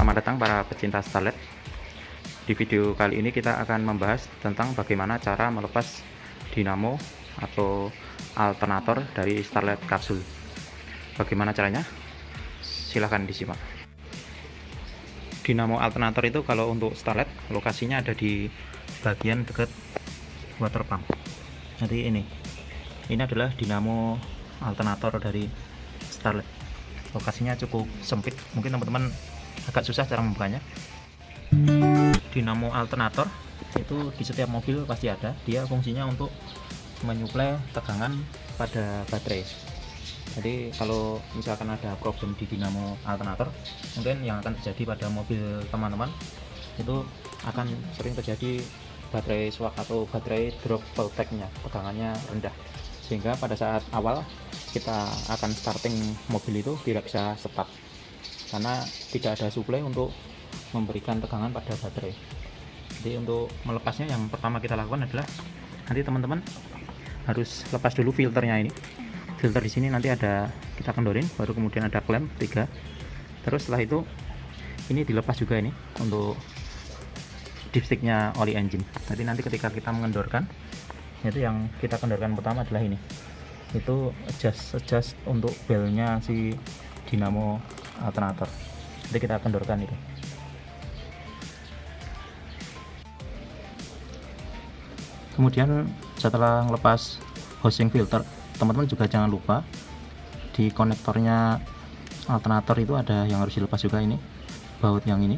Selamat datang para pecinta Starlet. Di video kali ini kita akan membahas tentang bagaimana cara melepas dinamo atau alternator dari Starlet kapsul. Bagaimana caranya? Silahkan disimak. Dinamo alternator itu kalau untuk Starlet lokasinya ada di bagian dekat water pump. Jadi ini adalah dinamo alternator dari Starlet. Lokasinya cukup sempit, mungkin teman-teman agak susah cara membukanya. Dinamo alternator itu di setiap mobil pasti ada. Dia fungsinya untuk menyuplai tegangan pada baterai. Jadi kalau misalkan ada problem di dinamo alternator, mungkin yang akan terjadi pada mobil teman-teman itu akan sering terjadi baterai swak atau baterai drop voltage-nya, tegangannya rendah, sehingga pada saat awal kita akan starting mobil itu tidak bisa start karena tidak ada suplai untuk memberikan tegangan pada baterai. Jadi untuk melepasnya yang pertama kita lakukan adalah nanti teman-teman harus lepas dulu filternya ini. Filter di sini nanti ada, kita kendorin, baru kemudian ada klem 3. Terus setelah itu ini dilepas juga ini untuk dipsticknya oli engine. Jadi nanti ketika kita mengendorkan, itu yang kita kendorkan pertama adalah ini. Itu adjust untuk belnya si dinamo alternator. Jadi kita kendorkan itu. Kemudian setelah lepas housing filter, teman-teman juga jangan lupa di konektornya alternator itu ada yang harus dilepas juga, ini baut yang ini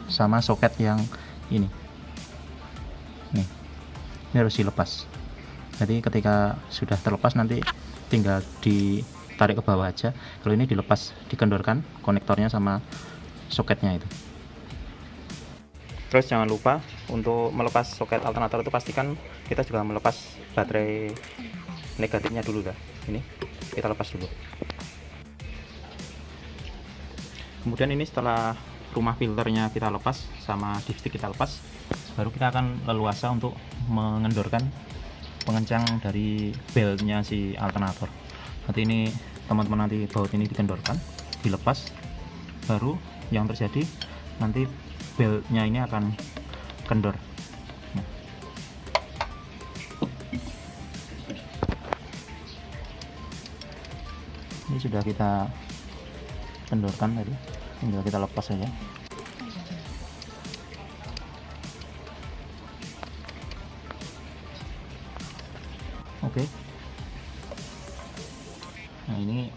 sama soket yang ini harus dilepas. Jadi ketika sudah terlepas nanti tinggal ditarik ke bawah aja. Kalau ini dilepas, dikendorkan konektornya sama soketnya itu. Terus jangan lupa untuk melepas soket alternator itu pastikan kita juga melepas baterai negatifnya dulu dah. Ini kita lepas dulu. Kemudian ini setelah rumah filternya kita lepas sama dipstick kita lepas, baru kita akan leluasa untuk mengendorkan pengencang dari belnya si alternator. Nanti ini teman-teman, nanti baut ini dikendorkan, dilepas, baru yang terjadi nanti belnya ini akan kendor. Ini sudah kita kendorkan tadi, tinggal kita lepas saja. Oke. Nah ini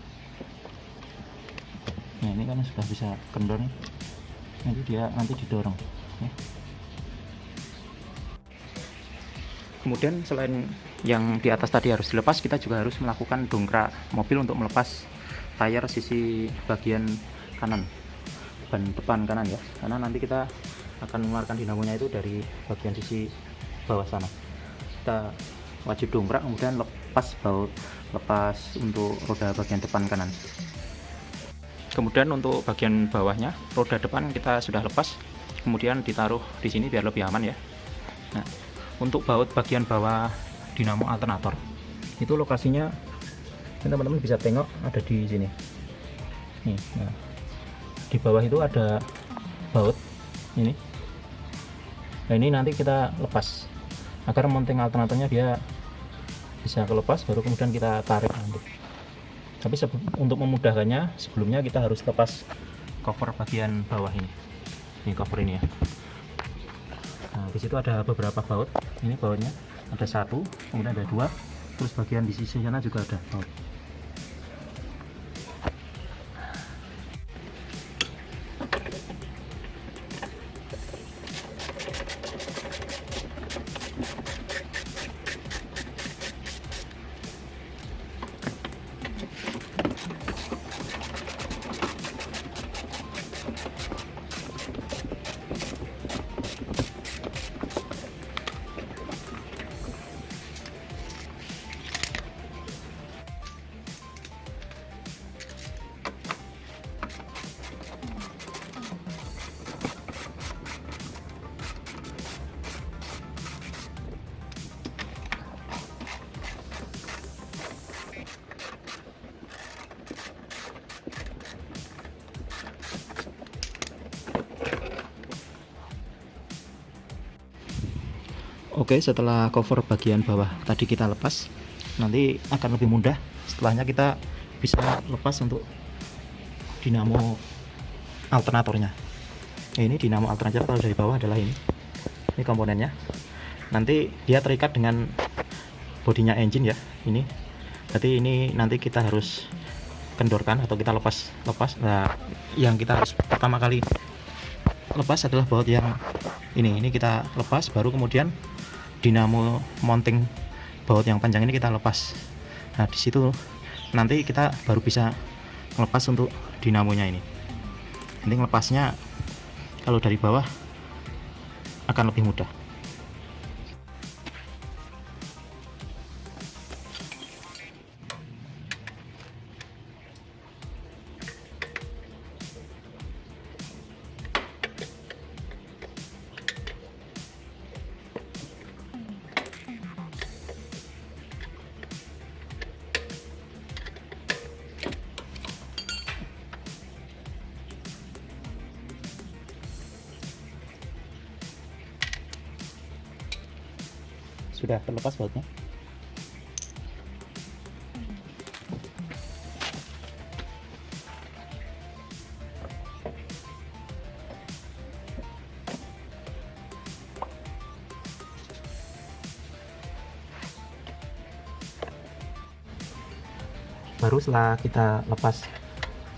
kan sudah bisa kendor nih. Nanti didorong ya. Kemudian selain yang di atas tadi harus dilepas, kita juga harus melakukan dongkrak mobil untuk melepas tayar sisi bagian kanan, ban depan kanan ya, karena nanti kita akan mengeluarkan dinamonya itu dari bagian sisi bawah sana. Kita wajib dongkrak, kemudian lepas baut, lepas untuk roda bagian depan kanan. Kemudian untuk bagian bawahnya, roda depan kita sudah lepas, kemudian ditaruh di sini biar lebih aman ya. Nah, untuk baut bagian bawah dinamo alternator itu lokasinya, teman-teman bisa tengok ada di sini. Nih, nah, di bawah itu ada baut ini. Nah ini nanti kita lepas agar mounting alternatornya dia bisa kelepas, baru kemudian kita tarik nanti. Tapi untuk memudahkannya, sebelumnya kita harus lepas cover bagian bawah ini cover ini ya. Nah di situ ada beberapa baut. Ini bautnya ada 1, kemudian ada 2, terus bagian di sisi sana juga ada baut. Oke, setelah cover bagian bawah tadi kita lepas, nanti akan lebih mudah setelahnya kita bisa lepas untuk dinamo alternatornya. Ini dinamo alternator kalau dari bawah adalah ini komponennya. Nanti dia terikat dengan bodinya engine ya, ini. Berarti ini nanti kita harus kendorkan atau kita lepas. Nah, yang kita harus pertama kali lepas adalah baut yang ini kita lepas, baru kemudian dinamo mounting baut yang panjang ini kita lepas. Nah, di situ nanti kita baru bisa ngelepas untuk dinamonya ini. Nanti ngelepasnya kalau dari bawah akan lebih mudah. Sudah terlepas bautnya. Baru setelah kita lepas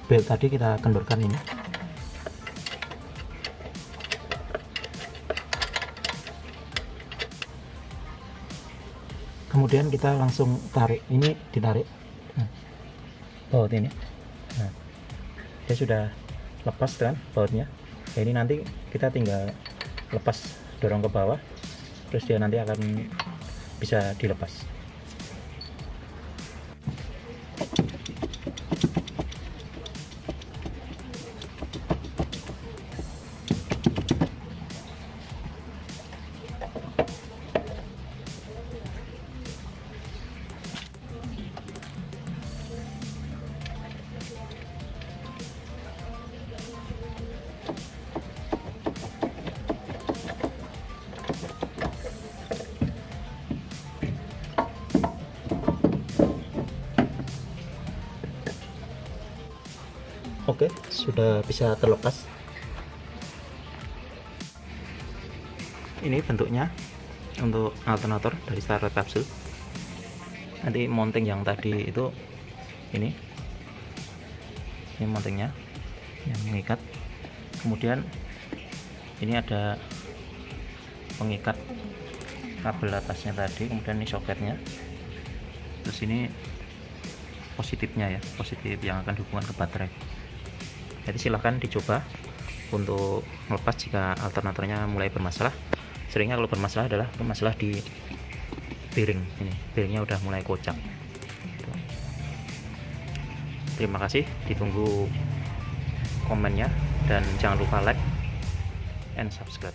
belt tadi, kita kendorkan ini. Kemudian kita langsung tarik, ini ditarik baut ini. Nah, dia sudah lepas kan bautnya. Nah, ini nanti kita tinggal lepas, dorong ke bawah, terus dia nanti akan bisa dilepas. Oke, sudah bisa terlepas. Ini bentuknya untuk alternator dari starter kapsul. Nanti mounting yang tadi itu ini mountingnya yang mengikat. Kemudian ini ada pengikat kabel atasnya tadi, kemudian ini soketnya. Terus ini positifnya ya, positif yang akan dihubungkan ke baterai. Jadi silahkan dicoba untuk melepas jika alternatornya mulai bermasalah. Seringnya kalau bermasalah adalah bermasalah di bearing. Ini bearingnya udah mulai kocak. Terima kasih, ditunggu komennya dan jangan lupa like and subscribe.